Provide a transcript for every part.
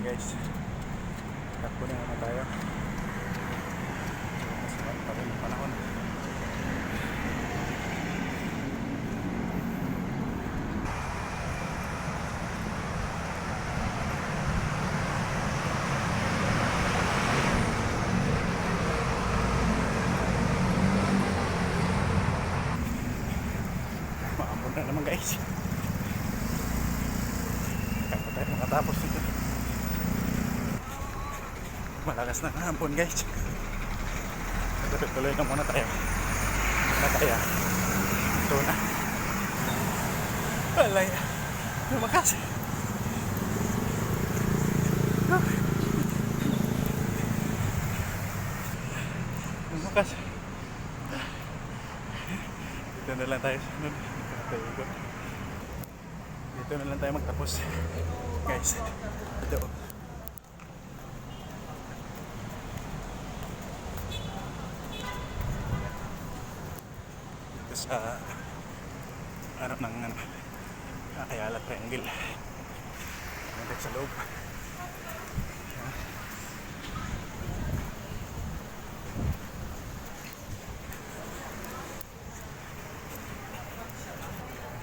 guys. Takbo na naman tayo. Masarap pa rin ang panahon. Maambon na naman guys. Kaya pa tayo makatapos nito. Malakas na hapon guys. Tuloy na muna tayo. Kaya ito na. Walay. Lumakas. Lumakas. Dito na lang tayo. Dito na lang tayo magtapos. Guys. Ito. Sa Ayala Triangle nandito sa loob.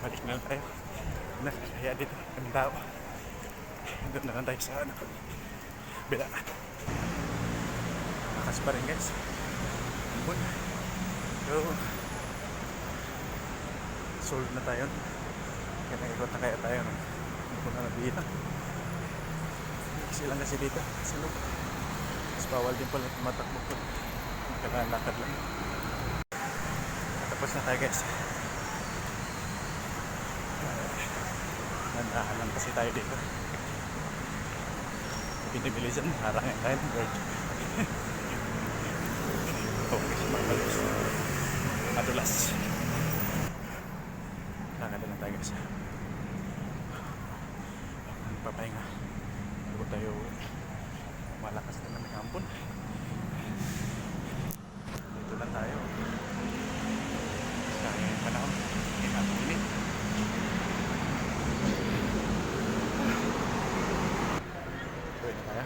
Balik na lang tayo. Kaya dito ang tao. Doon na lang tayo sa bila. Lakas pa rin guys. Ambon. So sold na tayo. Kaya nag-ikot na kaya tayo. Hindi ko na nabilang. Kasi lang kasi dito sa loob. Mas bawal din pala tumatakbo ko. Kailangan lakad lang. Tapos na tayo guys. Nandahanan kasi tayo dito. Pinibilisan. Harangin tayo ng bird. Okay, mamalus. Madulas. Lakad na lang tayo guys. Papahinga bago tayo malakas naman ng kampon. Dito lang tayo sa panahon init. Tuloy na tayo.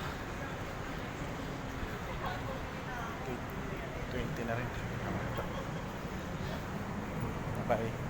20 na rin. Bye.